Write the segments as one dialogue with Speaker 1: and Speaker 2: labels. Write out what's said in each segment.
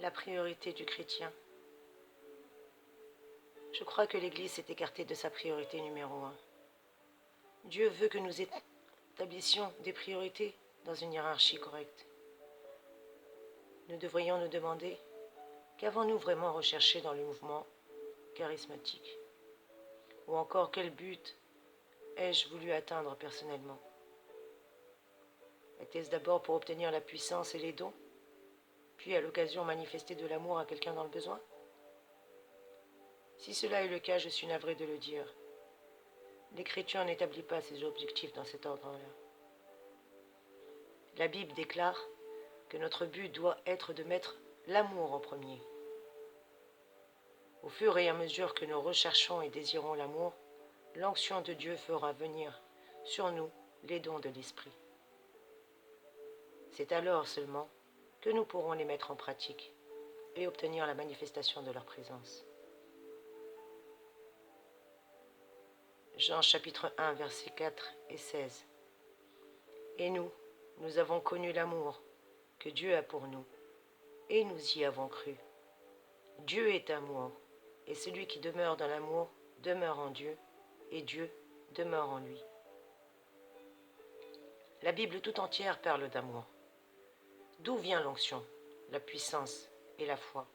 Speaker 1: la priorité du chrétien. Je crois que l'Église s'est écartée de sa priorité numéro 1. Dieu veut que nous établissions des priorités dans une hiérarchie correcte. Nous devrions nous demander qu'avons-nous vraiment recherché dans le mouvement charismatique? Ou encore quel but ai-je voulu atteindre personnellement? Était-ce d'abord pour obtenir la puissance et les dons, puis à l'occasion manifester de l'amour à quelqu'un dans le besoin? Si cela est le cas, je suis navré de le dire. L'Écriture n'établit pas ses objectifs dans cet ordre-là. La Bible déclare que notre but doit être de mettre l'amour en premier. Au fur et à mesure que nous recherchons et désirons l'amour, l'onction de Dieu fera venir sur nous les dons de l'Esprit. C'est alors seulement que nous pourrons les mettre en pratique et obtenir la manifestation de leur présence. Jean chapitre 1, versets 4 et 16. Et nous avons connu l'amour que Dieu a pour nous, et nous y avons cru. Dieu est amour, et celui qui demeure dans l'amour demeure en Dieu, et Dieu demeure en lui. La Bible tout entière parle d'amour. D'où vient l'onction, la puissance et la foi?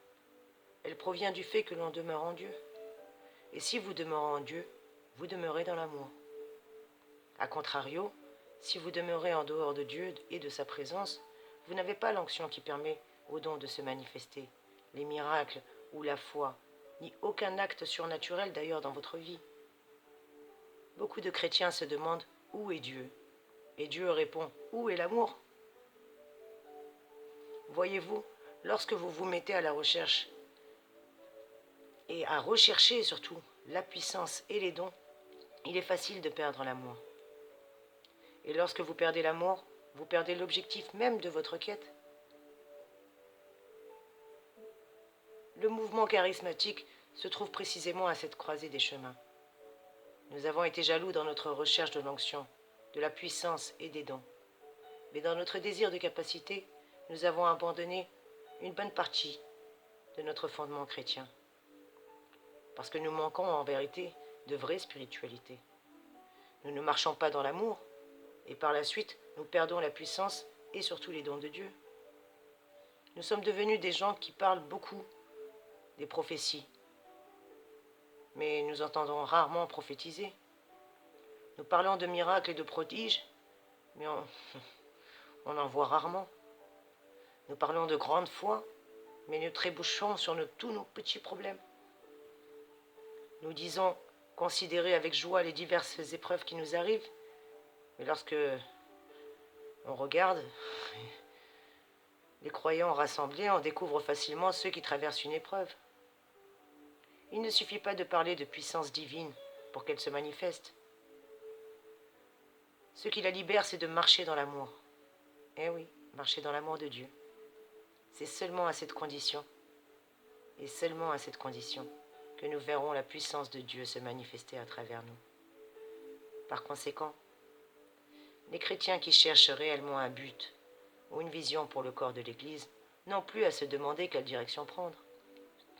Speaker 1: Elle provient du fait que l'on demeure en Dieu. Et si vous demeurez en Dieu, vous demeurez dans l'amour. A contrario, si vous demeurez en dehors de Dieu et de sa présence, vous n'avez pas l'onction qui permet aux dons de se manifester, les miracles ou la foi, ni aucun acte surnaturel d'ailleurs dans votre vie. Beaucoup de chrétiens se demandent où est Dieu? Et Dieu répond, où est l'amour? Voyez-vous, lorsque vous vous mettez à la recherche, et à rechercher surtout la puissance et les dons, il est facile de perdre l'amour. Et lorsque vous perdez l'amour, vous perdez l'objectif même de votre quête. Le mouvement charismatique se trouve précisément à cette croisée des chemins. Nous avons été jaloux dans notre recherche de l'onction, de la puissance et des dons. Mais dans notre désir de capacité, nous avons abandonné une bonne partie de notre fondement chrétien. Parce que nous manquons en vérité de vraie spiritualité. Nous ne marchons pas dans l'amour, et par la suite, nous perdons la puissance et surtout les dons de Dieu. Nous sommes devenus des gens qui parlent beaucoup des prophéties, mais nous entendons rarement prophétiser. Nous parlons de miracles et de prodiges, mais on en voit rarement. Nous parlons de grande foi, mais nous trébuchons sur tous nos petits problèmes. Nous disons considérer avec joie les diverses épreuves qui nous arrivent, mais lorsque on regarde les croyants rassemblés, on découvre facilement ceux qui traversent une épreuve. Il ne suffit pas de parler de puissance divine pour qu'elle se manifeste. Ce qui la libère, c'est de marcher dans l'amour. Eh oui, marcher dans l'amour de Dieu. C'est seulement à cette condition, et seulement à cette condition, que nous verrons la puissance de Dieu se manifester à travers nous. Par conséquent, les chrétiens qui cherchent réellement un but ou une vision pour le corps de l'Église n'ont plus à se demander quelle direction prendre,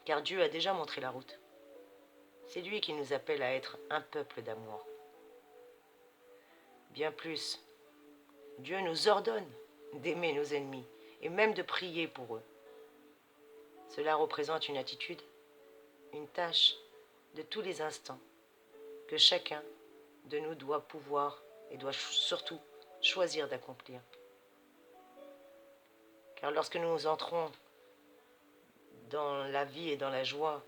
Speaker 1: car Dieu a déjà montré la route. C'est lui qui nous appelle à être un peuple d'amour. Bien plus, Dieu nous ordonne d'aimer nos ennemis et même de prier pour eux. Cela représente une attitude, une tâche de tous les instants que chacun de nous doit pouvoir et doit surtout choisir d'accomplir. Car lorsque nous entrons dans la vie et dans la joie,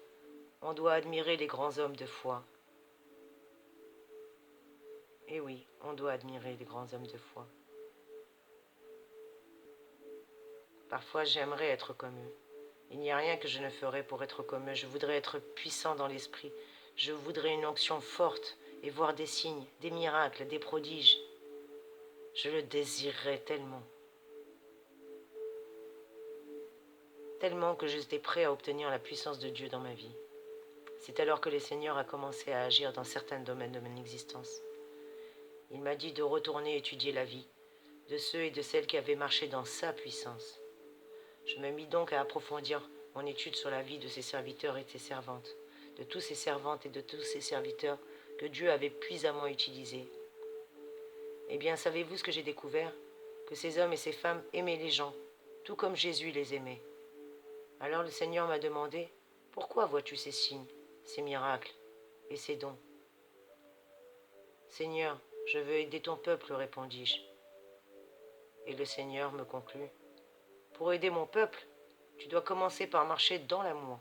Speaker 1: on doit admirer les grands hommes de foi. Et oui, on doit admirer les grands hommes de foi. Parfois, j'aimerais être comme eux. Il n'y a rien que je ne ferais pour être comme eux. Je voudrais être puissant dans l'esprit. Je voudrais une onction forte et voir des signes, des miracles, des prodiges. Je le désirerais tellement. Tellement que j'étais prêt à obtenir la puissance de Dieu dans ma vie. C'est alors que le Seigneur a commencé à agir dans certains domaines de mon existence. Il m'a dit de retourner étudier la vie de ceux et de celles qui avaient marché dans sa puissance. Je me mis donc à approfondir mon étude sur la vie de ses serviteurs et de ses servantes, de tous ses servantes et de tous ses serviteurs que Dieu avait puissamment utilisés. Eh bien, savez-vous ce que j'ai découvert? Que ces hommes et ces femmes aimaient les gens, tout comme Jésus les aimait. Alors le Seigneur m'a demandé, pourquoi vois-tu ces signes, ces miracles et ces dons? Seigneur, je veux aider ton peuple, répondis-je. Et le Seigneur me conclut, pour aider mon peuple, tu dois commencer par marcher dans l'amour,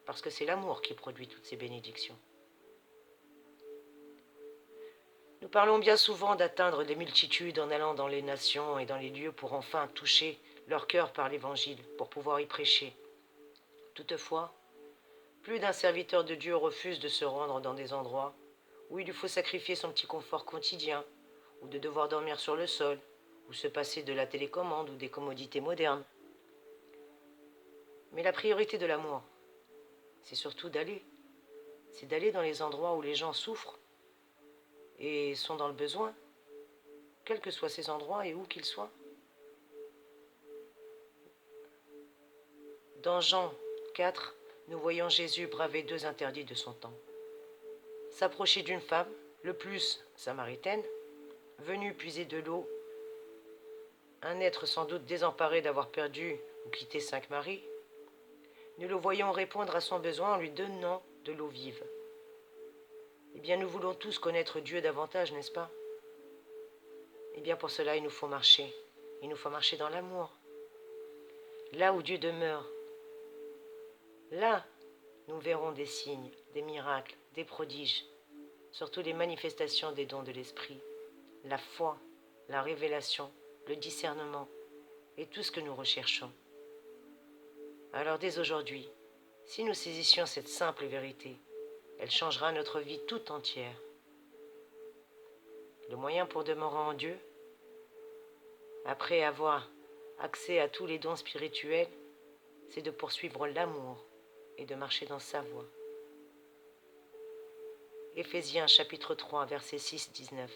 Speaker 1: parce que c'est l'amour qui produit toutes ces bénédictions. Nous parlons bien souvent d'atteindre des multitudes en allant dans les nations et dans les lieux pour enfin toucher leur cœur par l'Évangile, pour pouvoir y prêcher. Toutefois, plus d'un serviteur de Dieu refuse de se rendre dans des endroits où il lui faut sacrifier son petit confort quotidien, ou de devoir dormir sur le sol, ou se passer de la télécommande ou des commodités modernes. Mais la priorité de l'amour, c'est surtout d'aller. C'est d'aller dans les endroits où les gens souffrent et sont dans le besoin, quels que soient ces endroits et où qu'ils soient. Dans Jean 4, nous voyons Jésus braver 2 interdits de son temps. S'approcher d'une femme, le plus samaritaine, venue puiser de l'eau, un être sans doute désemparé d'avoir perdu ou quitté 5 maris. Nous le voyons répondre à son besoin en lui donnant de l'eau vive. Eh bien, nous voulons tous connaître Dieu davantage, n'est-ce pas? Eh bien, pour cela, il nous faut marcher. Il nous faut marcher dans l'amour. Là où Dieu demeure, là, nous verrons des signes, des miracles, des prodiges, surtout les manifestations des dons de l'Esprit, la foi, la révélation, le discernement et tout ce que nous recherchons. Alors dès aujourd'hui, si nous saisissions cette simple vérité, elle changera notre vie tout entière. Le moyen pour demeurer en Dieu, après avoir accès à tous les dons spirituels, c'est de poursuivre l'amour et de marcher dans sa voie. Éphésiens chapitre 3, versets 6-19.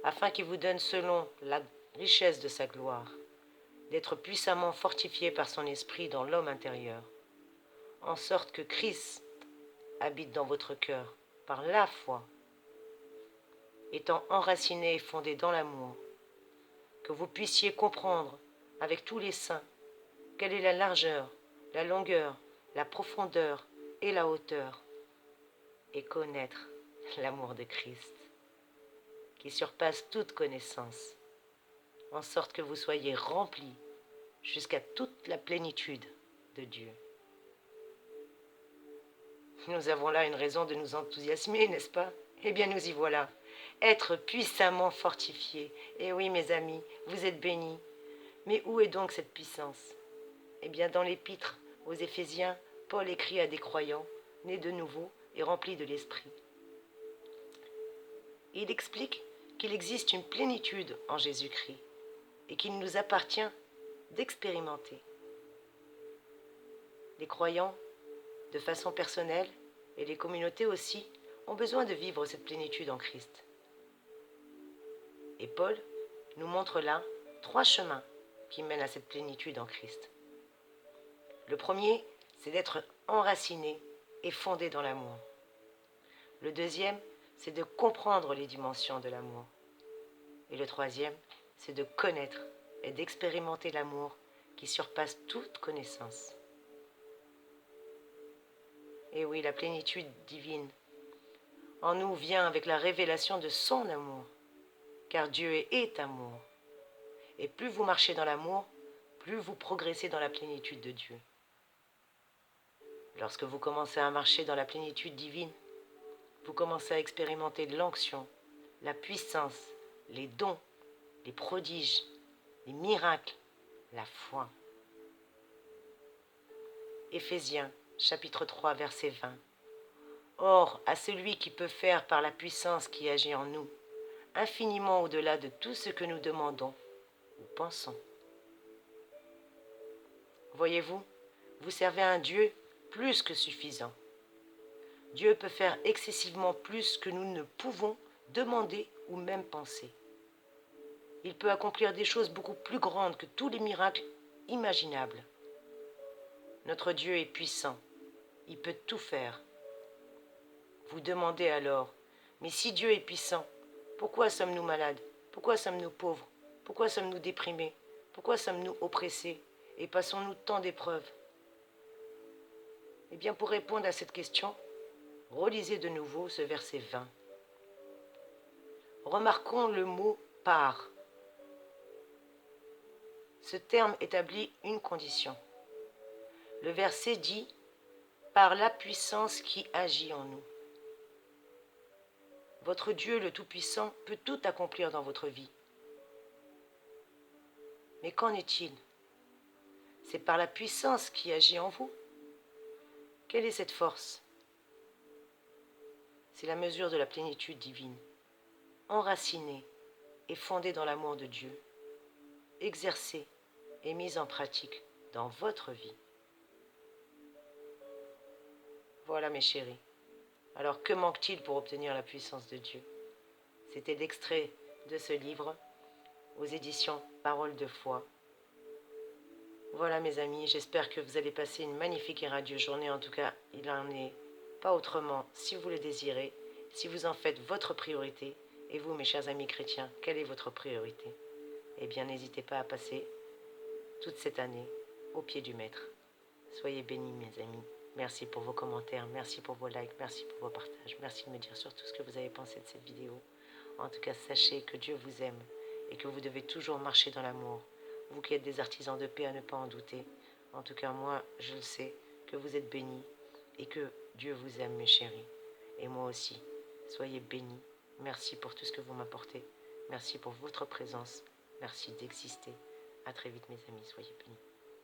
Speaker 1: Afin qu'il vous donne selon la richesse de sa gloire, d'être puissamment fortifié par son esprit dans l'homme intérieur, en sorte que Christ habite dans votre cœur par la foi, étant enraciné et fondé dans l'amour, que vous puissiez comprendre avec tous les saints quelle est la largeur, la longueur, la profondeur et la hauteur, et connaître l'amour de Christ, qui surpasse toute connaissance, en sorte que vous soyez remplis jusqu'à toute la plénitude de Dieu. Nous avons là une raison de nous enthousiasmer, n'est-ce pas? Eh bien, nous y voilà. Être puissamment fortifiés. Eh oui, mes amis, vous êtes bénis. Mais où est donc cette puissance? Eh bien, dans l'épître aux Éphésiens, Paul écrit à des croyants, nés de nouveau et remplis de l'Esprit. Il explique qu'il existe une plénitude en Jésus-Christ et qu'il nous appartient d'expérimenter. Les croyants, de façon personnelle, et les communautés aussi, ont besoin de vivre cette plénitude en Christ. Et Paul nous montre là 3 chemins qui mènent à cette plénitude en Christ. Le premier, c'est d'être enraciné et fondé dans l'amour. Le deuxième, c'est de comprendre les dimensions de l'amour. Et le troisième, c'est de connaître et d'expérimenter l'amour qui surpasse toute connaissance. Et oui, la plénitude divine en nous vient avec la révélation de son amour, car Dieu est amour. Et plus vous marchez dans l'amour, plus vous progressez dans la plénitude de Dieu. Lorsque vous commencez à marcher dans la plénitude divine, vous commencez à expérimenter l'onction, la puissance, les dons, les prodiges, les miracles, la foi. Éphésiens, chapitre 3, verset 20. Or, à celui qui peut faire par la puissance qui agit en nous, infiniment au-delà de tout ce que nous demandons ou pensons. Voyez-vous, vous servez un Dieu plus que suffisant. Dieu peut faire excessivement plus que nous ne pouvons demander ou même penser. Il peut accomplir des choses beaucoup plus grandes que tous les miracles inimaginable. Notre Dieu est puissant, il peut tout faire. Vous demandez alors, mais si Dieu est puissant, pourquoi sommes-nous malades? Pourquoi sommes-nous pauvres? Pourquoi sommes-nous déprimés? Pourquoi sommes-nous oppressés? Et passons-nous tant d'épreuves? Eh bien, pour répondre à cette question, relisez de nouveau ce verset 20. Remarquons le mot « par ». Ce terme établit une condition. Le verset dit « par la puissance qui agit en nous ». Votre Dieu, le Tout-Puissant, peut tout accomplir dans votre vie. Mais qu'en est-il? C'est par la puissance qui agit en vous. Quelle est cette force? C'est la mesure de la plénitude divine, enracinée et fondée dans l'amour de Dieu, exercée et mise en pratique dans votre vie. Voilà mes chéris. Alors que manque-t-il pour obtenir la puissance de Dieu? C'était l'extrait de ce livre aux éditions Paroles de foi. Voilà mes amis, j'espère que vous allez passer une magnifique et radieuse journée. En tout cas, il n'en est pas autrement si vous le désirez, si vous en faites votre priorité. Et vous, mes chers amis chrétiens, quelle est votre priorité? Eh bien, n'hésitez pas à passer toute cette année au pied du Maître. Soyez bénis, mes amis. Merci pour vos commentaires, merci pour vos likes, merci pour vos partages. Merci de me dire surtout ce que vous avez pensé de cette vidéo. En tout cas, sachez que Dieu vous aime et que vous devez toujours marcher dans l'amour. Vous qui êtes des artisans de paix, à ne pas en douter. En tout cas, moi, je le sais, que vous êtes bénis et que Dieu vous aime, mes chéris. Et moi aussi. Soyez bénis. Merci pour tout ce que vous m'apportez. Merci pour votre présence. Merci d'exister. À très vite, mes amis. Soyez bénis.